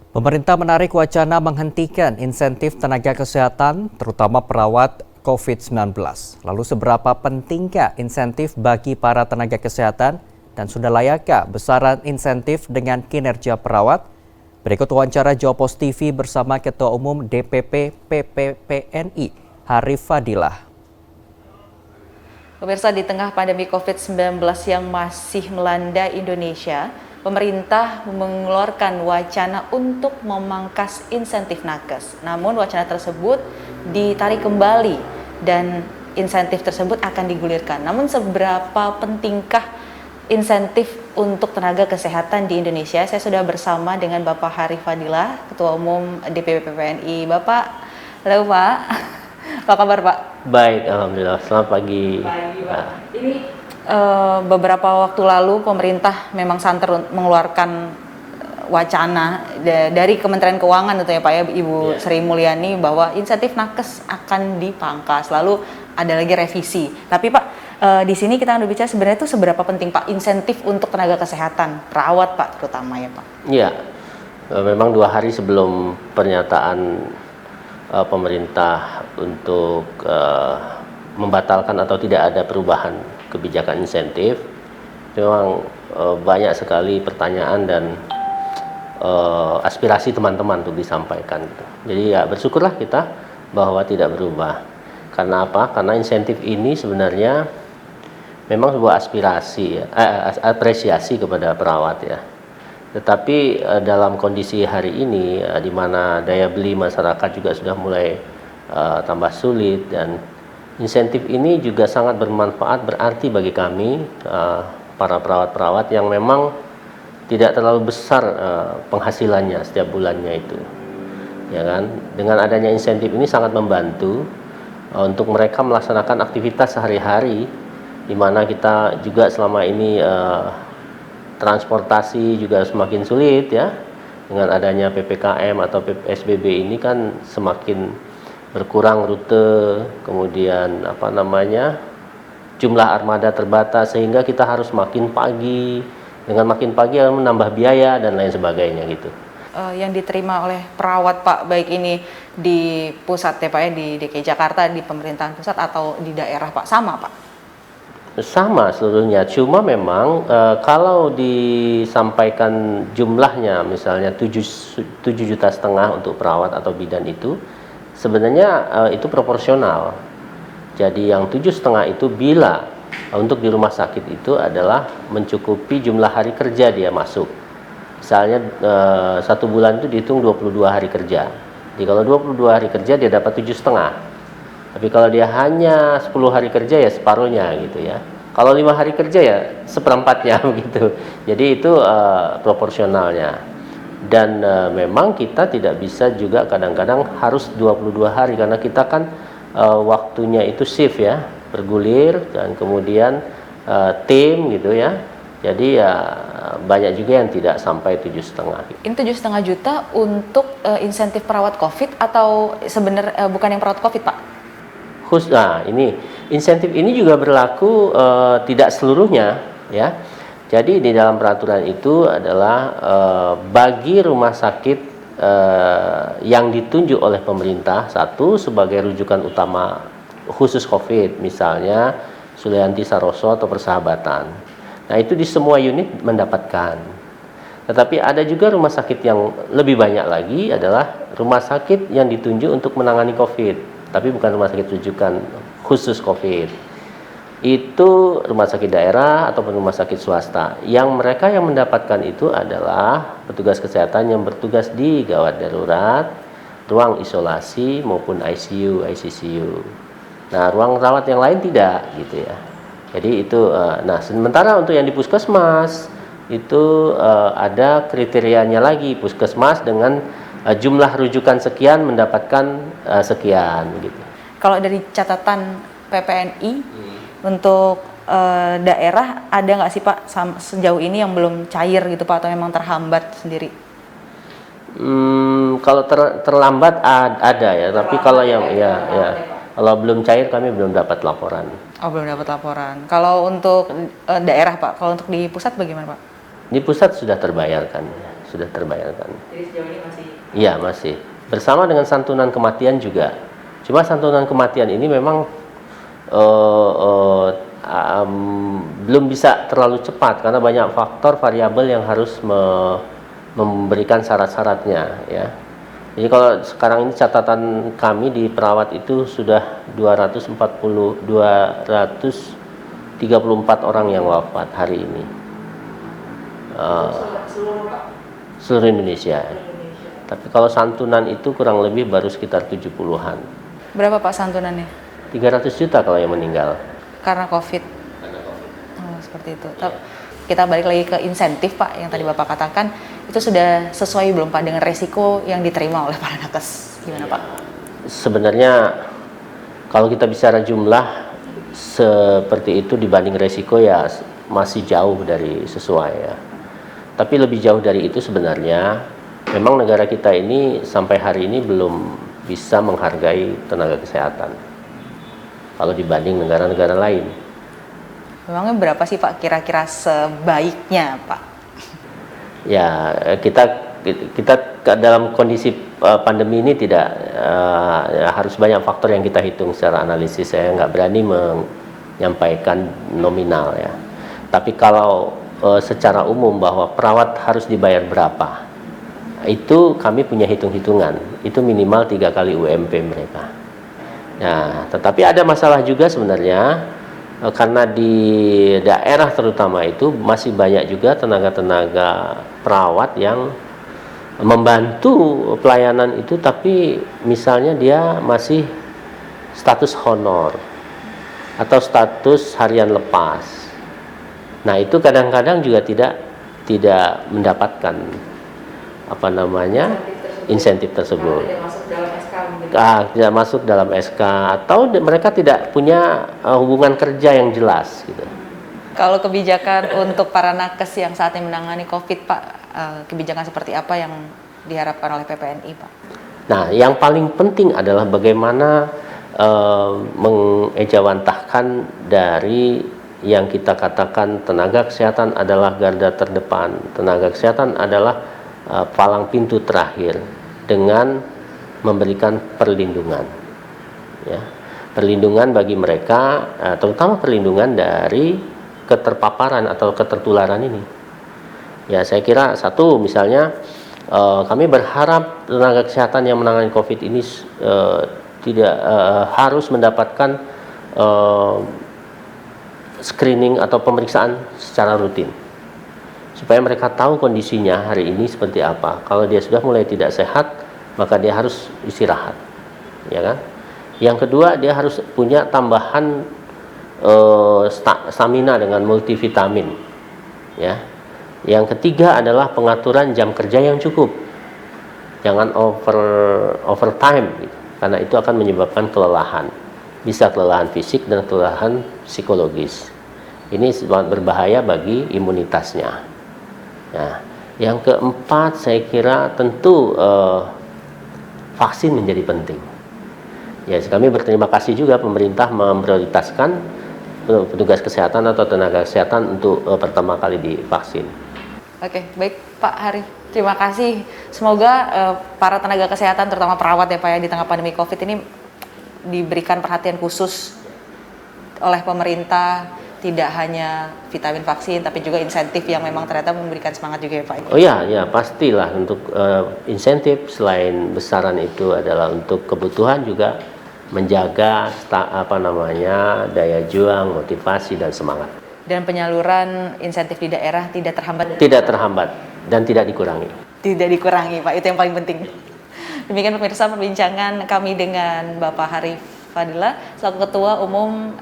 Pemerintah menarik wacana menghentikan insentif tenaga kesehatan, terutama perawat COVID-19. Lalu seberapa pentingkah insentif bagi para tenaga kesehatan dan sudah layakkah besaran insentif dengan kinerja perawat? Berikut wawancara Jawpos TV bersama Ketua Umum DPP PPPNI, Harif Fadilah. Pemirsa, di tengah pandemi COVID-19 yang masih melanda Indonesia, pemerintah mengeluarkan wacana untuk memangkas insentif nakes. Namun wacana tersebut ditarik kembali dan insentif tersebut akan digulirkan. Namun seberapa pentingkah insentif untuk tenaga kesehatan di Indonesia? Saya sudah bersama dengan Bapak Harif Fadilah, Ketua Umum DPP PPNI. Bapak, halo Pak. Apa kabar Pak? Baik, alhamdulillah. Selamat pagi. Pak. Ini beberapa waktu lalu pemerintah memang santer mengeluarkan wacana dari Kementerian Keuangan itu ya Pak ya, Ibu Sri Mulyani, bahwa insentif nakes akan dipangkas. Lalu ada lagi revisi. Tapi Pak, di sini kita akan berbicara sebenarnya itu seberapa penting Pak insentif untuk tenaga kesehatan, perawat Pak terutama ya Pak. Iya, memang 2 hari sebelum pernyataan pemerintah untuk membatalkan atau tidak ada perubahan kebijakan insentif, memang banyak sekali pertanyaan dan aspirasi teman-teman untuk disampaikan. Jadi ya bersyukurlah kita bahwa tidak berubah. Karena apa? Karena insentif ini sebenarnya memang sebuah aspirasi, apresiasi kepada perawat ya. Tetapi dalam kondisi hari ini di mana daya beli masyarakat juga sudah mulai tambah sulit, dan insentif ini juga sangat bermanfaat berarti bagi kami para perawat-perawat yang memang tidak terlalu besar penghasilannya setiap bulannya itu. Ya kan? Dengan adanya insentif ini sangat membantu untuk mereka melaksanakan aktivitas sehari-hari, di mana kita juga selama ini transportasi juga semakin sulit ya. Dengan adanya PPKM atau PSBB ini kan semakin berkurang rute, kemudian jumlah armada terbatas, sehingga kita harus makin pagi. Dengan makin pagi menambah biaya dan lain sebagainya gitu. Yang diterima oleh perawat Pak, baik ini di pusat ya Pak ya, di DKI Jakarta, di pemerintahan pusat atau di daerah Pak, sama Pak? Sama seluruhnya, cuma memang kalau disampaikan jumlahnya misalnya 7,5 juta untuk perawat atau bidan itu sebenarnya itu proporsional. Jadi yang 7,5 itu bila untuk di rumah sakit itu adalah mencukupi jumlah hari kerja dia masuk. Misalnya 1 bulan itu dihitung 22 hari kerja. Jadi kalau 22 hari kerja dia dapat 7,5. Tapi kalau dia hanya 10 hari kerja ya separuhnya gitu ya. Kalau 5 hari kerja ya seperempatnya begitu. Jadi itu proporsionalnya. Dan memang kita tidak bisa juga kadang-kadang harus 22 hari karena kita kan waktunya itu shift ya, bergulir, dan kemudian tim gitu ya. Jadi ya banyak juga yang tidak sampai 7,5. Ini 7,5 juta untuk insentif perawat COVID atau sebenarnya bukan yang perawat COVID Pak? Nah, ini insentif ini juga berlaku tidak seluruhnya ya. Jadi di dalam peraturan itu adalah bagi rumah sakit yang ditunjuk oleh pemerintah, satu sebagai rujukan utama khusus COVID, misalnya Sulianti Saroso atau Persahabatan. Nah, itu di semua unit mendapatkan. Tetapi ada juga rumah sakit yang lebih banyak lagi adalah rumah sakit yang ditunjuk untuk menangani COVID. Tapi bukan rumah sakit rujukan khusus COVID. Itu rumah sakit daerah ataupun rumah sakit swasta. Yang mereka yang mendapatkan itu adalah petugas kesehatan yang bertugas di gawat darurat, ruang isolasi maupun ICU, ICCU. Nah, ruang rawat yang lain tidak gitu ya. Jadi itu, nah sementara untuk yang di puskesmas itu ada kriterianya lagi, puskesmas dengan jumlah rujukan sekian mendapatkan sekian gitu. Kalau dari catatan PPNI untuk daerah ada nggak sih Pak sejauh ini yang belum cair gitu Pak, atau memang terhambat sendiri? Kalau terlambat ada ya, tapi kalau yang kalau belum cair kami belum dapat laporan. Oh, belum dapat laporan. Kalau untuk daerah Pak, kalau untuk di pusat bagaimana Pak? Di pusat sudah terbayarkan. sudah terbayarkan. Jadi sejauh ini masih? Iya, masih. Bersama dengan santunan kematian juga. Cuma santunan kematian ini memang belum bisa terlalu cepat karena banyak faktor variabel yang harus memberikan syarat-syaratnya, ya. Jadi kalau sekarang ini catatan kami di perawat itu sudah 234 orang yang wafat hari ini. Seluruh Indonesia. Tapi kalau santunan itu kurang lebih baru sekitar 70-an. Berapa Pak santunannya? 300 juta kalau yang meninggal. Karena COVID. Oh, seperti itu. Kita balik lagi ke insentif Pak yang tadi Bapak katakan, itu sudah sesuai belum Pak dengan resiko yang diterima oleh para nakes? Gimana Pak? Sebenarnya kalau kita bicara jumlah seperti itu dibanding resiko ya masih jauh dari sesuai ya. Tapi lebih jauh dari itu sebenarnya memang negara kita ini sampai hari ini belum bisa menghargai tenaga kesehatan kalau dibanding negara-negara lain. Memangnya berapa sih Pak kira-kira sebaiknya Pak? Ya, kita dalam kondisi pandemi ini tidak harus banyak faktor yang kita hitung secara analisis. Saya nggak berani menyampaikan nominal ya. Tapi kalau secara umum bahwa perawat harus dibayar berapa, itu kami punya hitung-hitungan. Itu minimal 3 kali UMP mereka. Nah, tetapi ada masalah juga sebenarnya karena di daerah terutama itu masih banyak juga tenaga-tenaga perawat yang membantu pelayanan itu, tapi misalnya dia masih status honor atau status harian lepas. Nah, itu kadang-kadang juga tidak mendapatkan insentif tersebut. Tidak masuk dalam SK atau mereka tidak punya hubungan kerja yang jelas gitu. Kalau kebijakan untuk para nakes yang saat ini menangani COVID Pak, kebijakan seperti apa yang diharapkan oleh PPNI Pak? Nah, yang paling penting adalah bagaimana mengejawantahkan dari yang kita katakan tenaga kesehatan adalah garda terdepan, tenaga kesehatan adalah palang pintu terakhir dengan memberikan perlindungan, ya, perlindungan bagi mereka, terutama perlindungan dari keterpaparan atau ketertularan ini. Ya, saya kira satu misalnya kami berharap tenaga kesehatan yang menangani COVID ini tidak harus mendapatkan screening atau pemeriksaan secara rutin supaya mereka tahu kondisinya hari ini seperti apa. Kalau dia sudah mulai tidak sehat, maka dia harus istirahat, ya kan? Yang kedua, dia harus punya tambahan stamina dengan multivitamin, ya. Yang ketiga adalah pengaturan jam kerja yang cukup, jangan overtime, gitu, karena itu akan menyebabkan kelelahan, bisa kelelahan fisik dan kelelahan psikologis. Ini sangat berbahaya bagi imunitasnya. Nah, yang keempat saya kira tentu vaksin menjadi penting. Ya, kami berterima kasih juga pemerintah memprioritaskan petugas kesehatan atau tenaga kesehatan untuk pertama kali divaksin. Oke, baik Pak Hari. Terima kasih. Semoga para tenaga kesehatan, terutama perawat ya Pak ya, di tengah pandemi COVID ini diberikan perhatian khusus oleh pemerintah. Tidak hanya vitamin vaksin, tapi juga insentif yang memang ternyata memberikan semangat juga ya Pak. Oh ya, pastilah untuk insentif selain besaran itu adalah untuk kebutuhan juga menjaga daya juang, motivasi dan semangat. Dan penyaluran insentif di daerah tidak terhambat. Tidak terhambat dan tidak dikurangi. Tidak dikurangi Pak, itu yang paling penting. Demikian pemirsa perbincangan kami dengan Bapak Harif Fadila selaku Ketua Umum